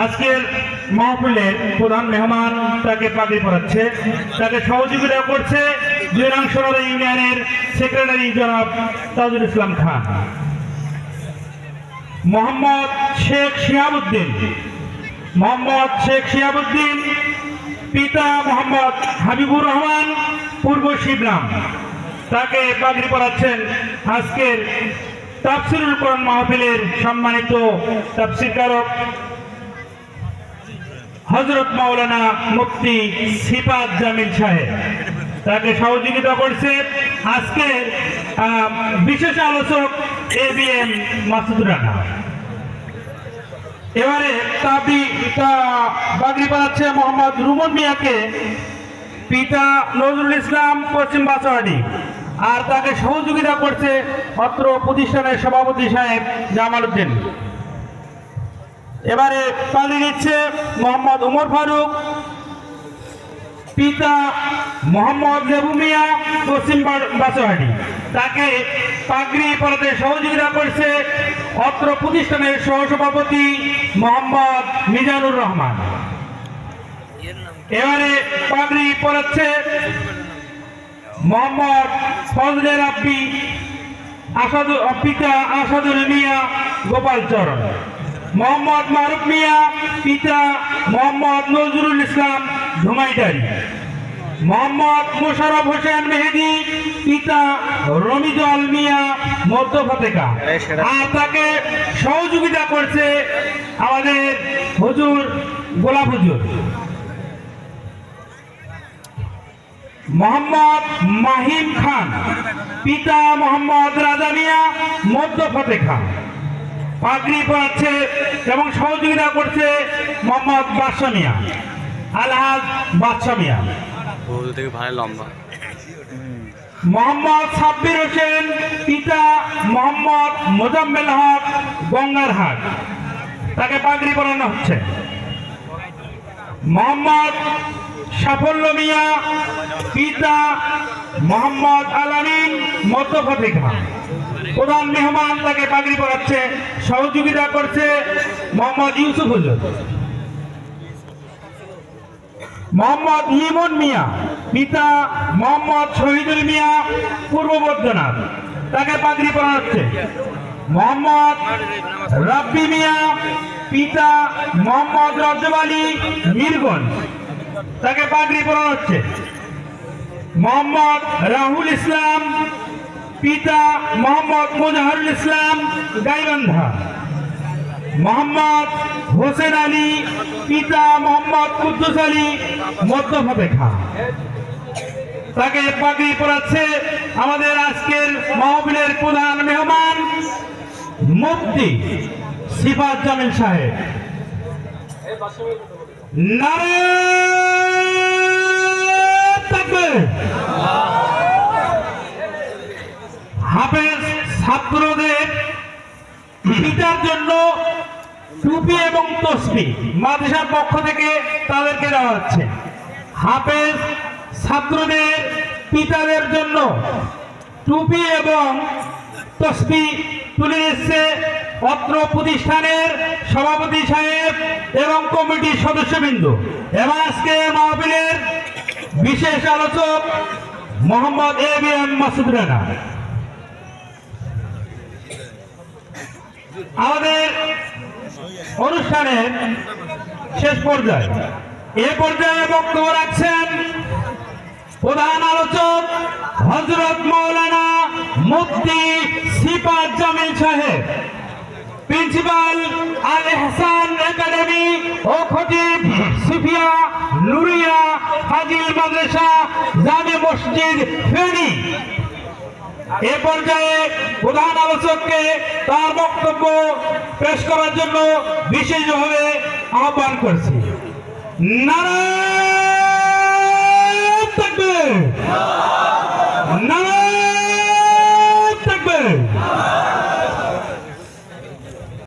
আজকের মাহফিলের প্রধান মেহমান তাকে পাগড়ি পরাচ্ছে, তাকে সহযোগিতা করছে 2 নং সোনারা ইউনিয়নের সেক্রেটারি জনাব তাজুল ইসলাম খান। মোহাম্মদ শেখ শিহাবুদ্দিন, পিতা মোহাম্মদ হাবিবুর রহমান, পূর্ব শিবরাম, তাকে পাগড়ি পরাচ্ছেন আজকের তাফসিরুল কোরআন মাহফিলের সম্মানিত তাফসিরকারক হযরত মাওলানা মুফতি সিফাত জামিল সাহেব। তাকে সহযোগিতা করছে আজকের বিশেষ আলোচক ABM মাসুদ রানা। এবারে পাগড়ি পরাচ্ছে মোহাম্মদ রুমন মিয়াকে, পিতা নজরুল ইসলাম, পশ্চিম বাসোয়াডি, আর তাকে সহযোগিতা করছে অত্র প্রতিষ্ঠানের সভাপতি সাহেব জামাল উদ্দিন। এবারে পাগড়ি নিচ্ছে মোহাম্মদ উমর ফারুক, পিতা মোহাম্মদ লেবু মিয়া, পশ্চিম বাসোয়াডি, তাকে পাগড়ি পরাতে সহযোগিতা করছে অত্র প্রতিষ্ঠানের সহসভাপতি মোহাম্মদ মিজানুর রহমান। এবারে পাগড়ি পরাচ্ছে মোহাম্মদ ফজলে রাব্বি, পিতা আসাদুল মিয়া, গোপালচরণ, মোহাম্মদ মারুফ মিয়া, পিতা মোহাম্মদ নজরুল ইসলাম, ধুমাইটারি, মোহাম্মদ মোশাররফ হোসেন মেহেদি, পিতা রমিজুল মিয়া, মধ্য ফতেকা, আর তাকে সহযোগিতা করছে আমাদের হুজুর গোলাপ হুজুর। মোহাম্মদ মাহিম খান, পিতা মোহাম্মদ রাজা মিয়া, মধ্য ফতেকা, পাগড়ি পরাচ্ছে এবং সহযোগিতা করছে মোহাম্মদ বাদশা মিয়া, আলহাজ বাদশা মিয়া। মোহাম্মদ সাব্বির হোসেন, পিতা মোহাম্মদ মোজাম্মেল হক, গঙ্গারহাট, তাকে পাগড়ি পরানো হচ্ছে। মোহাম্মদ সাফল্য মিয়া, পিতা মোহাম্মদ আলামিন, মধ্য ফতেকা, প্রধান মেহমান তাকে পাগড়ি পরাচ্ছে, সহযোগিতা করছে মোহাম্মদ ইউসুফ হুজুর। মোহাম্মদ লিমন মিয়া, পিতা মোহাম্মদ শহীদুল মিয়া, পূর্ব বৈদ্যনাথ, তাকে পাগড়ি পরানো হচ্ছে। মোহাম্মদ রাব্বি মিয়া, পিতা মোহাম্মদ রজব আলী, মিরগঞ্জ, তাকে পাগড়ি পরানো হচ্ছে। মোহাম্মদ রাহুল ইসলাম, পিতা মোহাম্মদ মুজাহারুল ইসলাম, গাইবান্ধা, মোহাম্মদ হোসেন আলী, পিতা মোহাম্মদ কুদ্দুস আলী, মধ্য ফতেকা, তাকে পাগড়ি পরাচ্ছে আমাদের আজকের মাহফিলের প্রধান মেহমান মুফতি সিফাত জামিল সাহেব। নারে তাকবীর। হাফেজ ছাত্রদের পিতার জন্য টুপি এবং তসবিহ মাদ্রাসার পক্ষ থেকে তাদেরকে দেওয়া হচ্ছে। হাফেজ ছাত্রদের পিতাদের জন্য টুপি এবং তসবিহ তুলে দিচ্ছে অত্র প্রতিষ্ঠানের সভাপতি সাহেব এবং কমিটির সদস্যবৃন্দ এবং আজকে মাহফিলের বিশেষ আলোচক মোহাম্মদ ABM মাসুদ রানা। আমাদের অনুষ্ঠানের শেষ পর্যায়ে বক্তব্য রাখছেন প্রধান আলোচক হযরত মাওলানা মুফতি সিফাত জামিল সাহেব, প্রিন্সিপাল আল ইহসান একাডেমি ও খতিব সুফিয়া নুরিয়া ফাজিল মাদ্রাসা জামে মসজিদ ফেনী। এ পর্যায়ে প্রধান আলোচককে তার বক্তব্য পেশ করার জন্য বিশেষভাবে আহ্বান করছি। নারে তাকবীর।